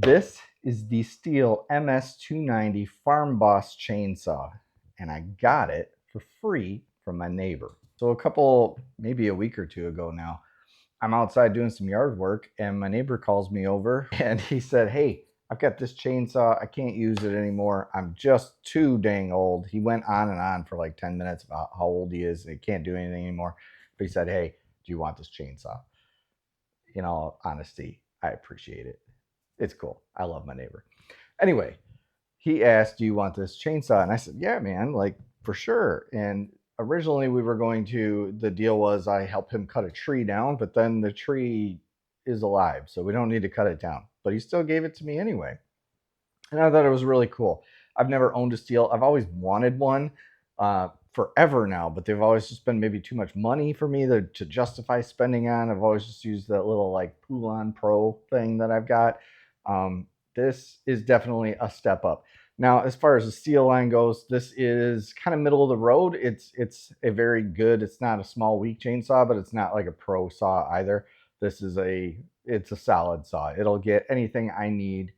This is the STIHL MS290 Farm Boss chainsaw, and I got it for free from my neighbor. So maybe a week or two ago now, I'm outside doing some yard work, and my neighbor calls me over, and he said, "Hey, I've got this chainsaw. I can't use it anymore. I'm just too dang old." He went on and on for like 10 minutes about how old he is and he can't do anything anymore. But he said, "Hey, do you want this chainsaw?" In all honesty, I appreciate it. It's cool. I love my neighbor. Anyway, he asked, "Do you want this chainsaw?" And I said, "Yeah, man, like for sure." And originally the deal was I help him cut a tree down, but then the tree is alive, so we don't need to cut it down. But he still gave it to me anyway. And I thought it was really cool. I've never owned a STIHL. I've always wanted one forever now, but they've always just been maybe too much money for me to justify spending on. I've always just used that little like Poulon Pro thing that I've got. This is definitely a step up. Now, as far as the STIHL line goes, this is kind of middle of the road. It's a very good. It's not a small, weak chainsaw, but it's not like a pro saw either. This is it's a solid saw. It'll get anything I need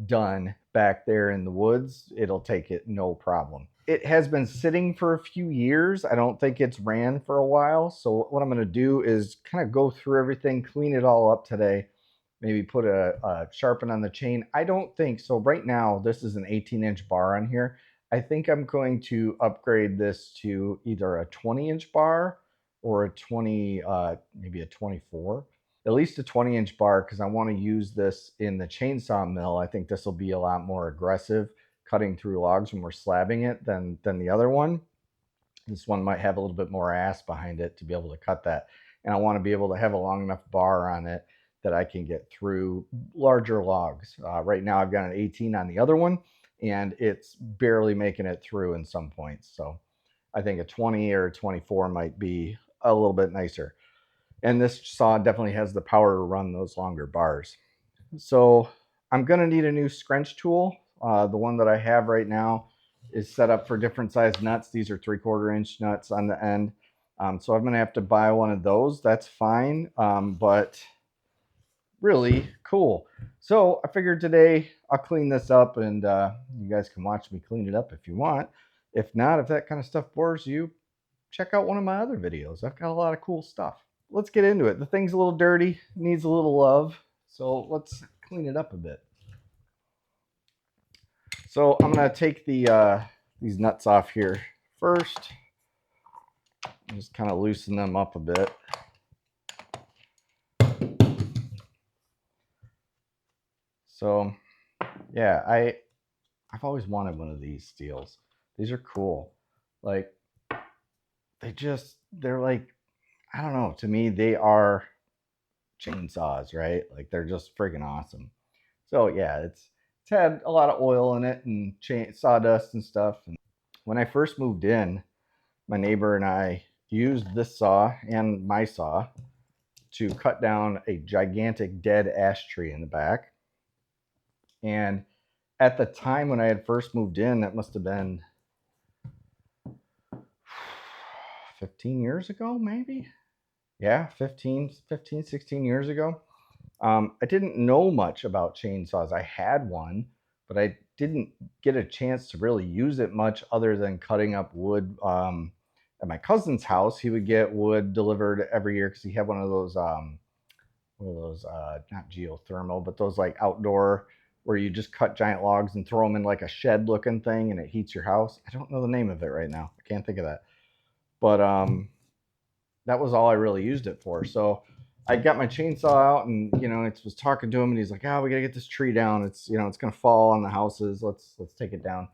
done back there in the woods. It'll take it, no problem. It has been sitting for a few years. I don't think it's ran for a while. So what I'm going to do is kind of go through everything, clean it all up today, maybe put a sharpen on the chain. I don't think so. Right now, this is an 18-inch bar on here. I think I'm going to upgrade this to either a 20-inch bar or maybe a 24, at least a 20-inch bar, because I want to use this in the chainsaw mill. I think this will be a lot more aggressive cutting through logs when we're slabbing it than the other one. This one might have a little bit more ass behind it to be able to cut that. And I want to be able to have a long enough bar on it that I can get through larger logs. Right now I've got an 18 on the other one, and it's barely making it through in some points. So I think a 20 or a 24 might be a little bit nicer. And this saw definitely has the power to run those longer bars. So I'm going to need a new scrunch tool. The one that I have right now is set up for different size nuts. These are 3/4 inch nuts on the end. So I'm going to have to buy one of those. That's fine, but really cool. So I figured today I'll clean this up, and you guys can watch me clean it up if you want. If not, if that kind of stuff bores you, check out one of my other videos. I've got a lot of cool stuff. Let's get into it. The thing's a little dirty, needs a little love, so let's clean it up a bit. So I'm gonna take these nuts off here first. Just kind of loosen them up a bit. So yeah, I've always wanted one of these STIHLs. These are cool. Like they're like, I don't know, to me they are chainsaws, right? Like they're just friggin' awesome. So yeah, it's had a lot of oil in it and sawdust and stuff. And when I first moved in, my neighbor and I used this saw and my saw to cut down a gigantic dead ash tree in the back. And at the time when I had first moved in, that must have been 15 years ago, maybe. Yeah, 16 years ago. I didn't know much about chainsaws. I had one, but I didn't get a chance to really use it much other than cutting up wood. At my cousin's house, he would get wood delivered every year because he had one of those not geothermal, but those like outdoor where you just cut giant logs and throw them in like a shed looking thing and it heats your house. I don't know the name of it right now. I can't think of that. But that was all I really used it for. So I got my chainsaw out and, it was talking to him and he's like, "Oh, we gotta get this tree down. It's, it's gonna fall on the houses. Let's take it down."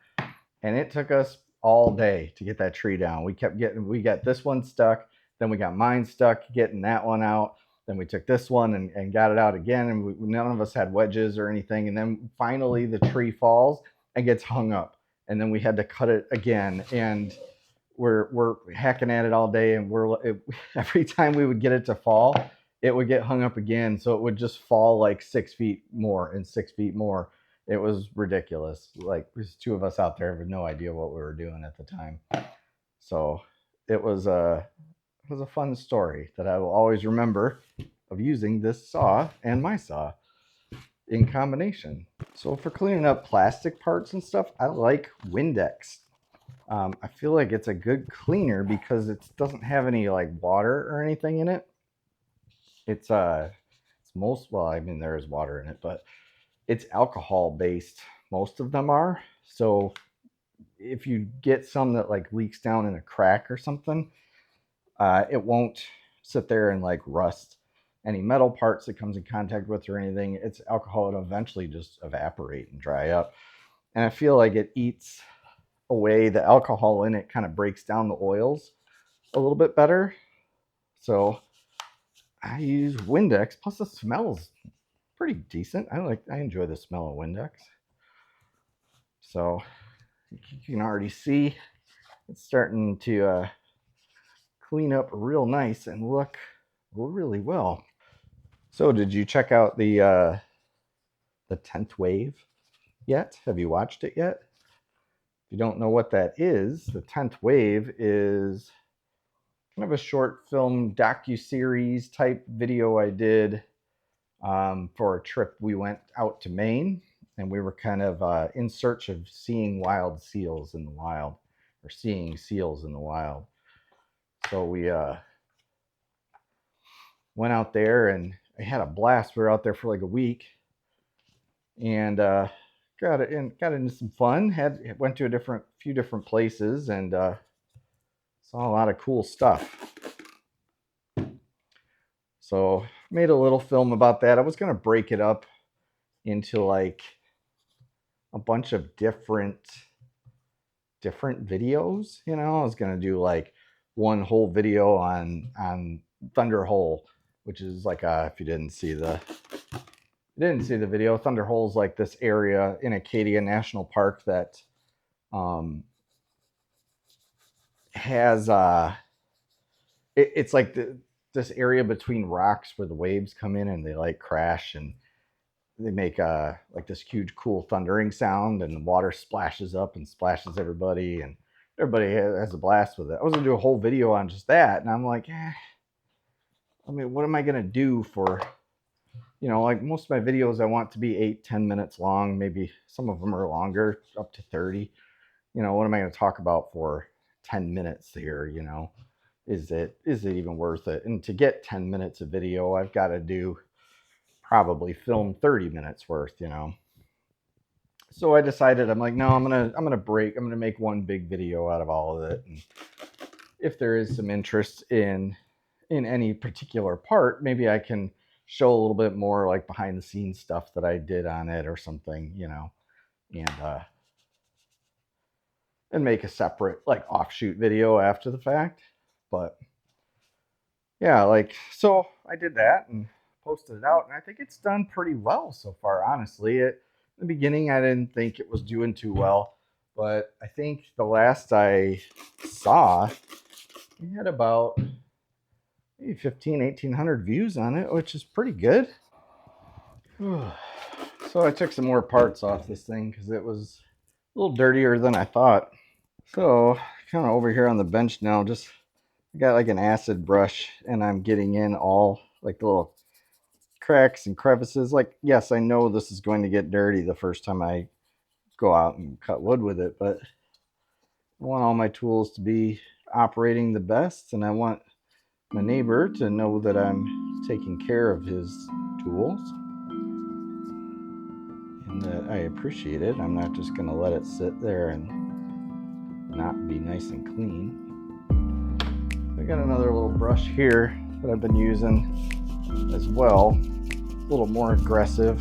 And it took us all day to get that tree down. We got this one stuck. Then we got mine stuck getting that one out. Then we took this one and got it out again. And none of us had wedges or anything. And then finally the tree falls and gets hung up. And then we had to cut it again. And we're hacking at it all day. And every time we would get it to fall, it would get hung up again. So it would just fall like 6 feet more and 6 feet more. It was ridiculous. Like there's two of us out there with no idea what we were doing at the time. So it was a fun story that I will always remember of using this saw and my saw. in combination. So for cleaning up plastic parts and stuff, I like Windex. I feel like it's a good cleaner because it doesn't have any like water or anything in it. It's well, I mean, there is water in it, but it's alcohol based. Most of them are. So if you get some that like leaks down in a crack or something, it won't sit there and like rust any metal parts it comes in contact with or anything. It's alcohol. It'll eventually just evaporate and dry up. And I feel like it eats away the alcohol in it, kind of breaks down the oils a little bit better. So I use Windex. Plus the smells pretty decent. I enjoy the smell of Windex. So you can already see it's starting to clean up real nice and look really well. So did you check out the 10th wave yet? Have you watched it yet? If you don't know what that is, the 10th wave is kind of a short film docu-series type video I did for a trip. We went out to Maine, and we were kind of in search of seeing wild seals in the wild, or seeing seals in the wild. So we went out there, and I had a blast. We were out there for like a week, and got into some fun. Went to a few different places, and saw a lot of cool stuff. So made a little film about that. I was gonna break it up into like a bunch of different videos. You know, I was gonna do like one whole video on Thunder Hole, which is like if you didn't see the video, Thunder Hole is like this area in Acadia National Park that has it's like this area between rocks where the waves come in and they like crash, and they make like this huge cool thundering sound, and the water splashes up and splashes everybody, and everybody has a blast with it. I was gonna do a whole video on just that, and I'm like, I mean, what am I gonna do for, you know, like most of my videos I want to be 8-10 minutes long. Maybe some of them are longer, up to 30. You know, what am I going to talk about for 10 minutes here? You know, is it even worth it? And to get 10 minutes of video, I've got to probably film 30 minutes worth, you know. So I decided, I'm like, no, I'm gonna make one big video out of all of it. And if there is some interest in any particular part, maybe I can show a little bit more like behind the scenes stuff that I did on it or something, you know, and make a separate like offshoot video after the fact. But yeah, like, so I did that and posted it out, and I think it's done pretty well so far, honestly. In the beginning, I didn't think it was doing too well, but I think the last I saw, we had about maybe 1,800 views on it, which is pretty good. So I took some more parts off this thing because it was a little dirtier than I thought. So kind of over here on the bench now, just got like an acid brush, and I'm getting in all like the little cracks and crevices. Like, yes, I know this is going to get dirty the first time I go out and cut wood with it, but I want all my tools to be operating the best, and I want my neighbor to know that I'm taking care of his tools and that I appreciate it. I'm not just going to let it sit there and not be nice and clean. I got another little brush here that I've been using as well, a little more aggressive.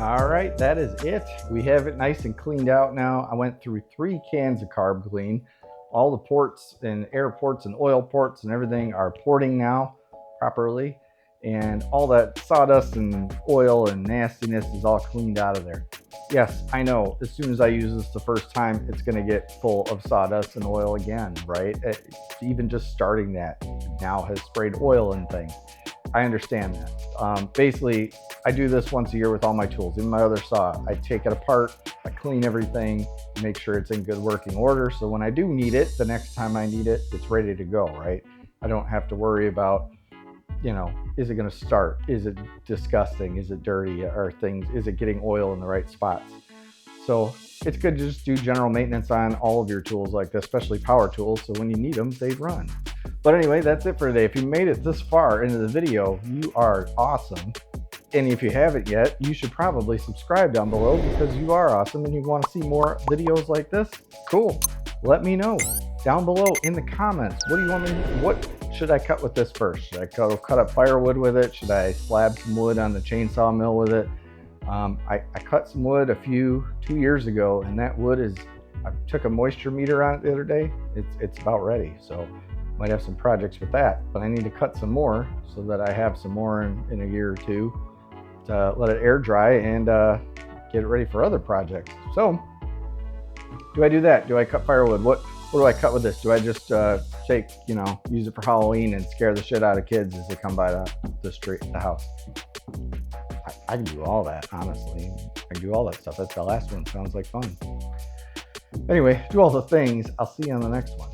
All right, that is it. We have it nice and cleaned out now. I went through 3 cans of carb clean. All the ports and air ports and oil ports and everything are porting now properly. And all that sawdust and oil and nastiness is all cleaned out of there. Yes, I know, as soon as I use this the first time, it's gonna get full of sawdust and oil again, right? Even just starting that now has sprayed oil and things. I understand that. Basically, I do this once a year with all my tools. In my other saw, I take it apart, I clean everything, make sure it's in good working order. So when I do need it, the next time I need it, it's ready to go, right? I don't have to worry about, you know, is it gonna start? Is it disgusting? Is it dirty? Or things, is it getting oil in the right spots? So it's good to just do general maintenance on all of your tools like this, especially power tools. So when you need them, they run. But anyway, that's it for today. If you made it this far into the video, you are awesome. And if you haven't yet, you should probably subscribe down below because you are awesome and you want to see more videos like this. Cool. Let me know down below in the comments. What do you want me to, what should I cut with this first? Should I cut up firewood with it? Should I slab some wood on the chainsaw mill with it? I cut some wood 2 years ago, and that wood is, I took a moisture meter on it the other day. It's about ready. So might have some projects with that, but I need to cut some more so that I have some more in a year or two to let it air dry and get it ready for other projects. So do I do that? Do I cut firewood? What do I cut with this? Do I just take, you know, use it for Halloween and scare the shit out of kids as they come by the street, the house? I can do all that, honestly. I can do all that stuff. That's the last one. Sounds like fun. Anyway, do all the things. I'll see you on the next one.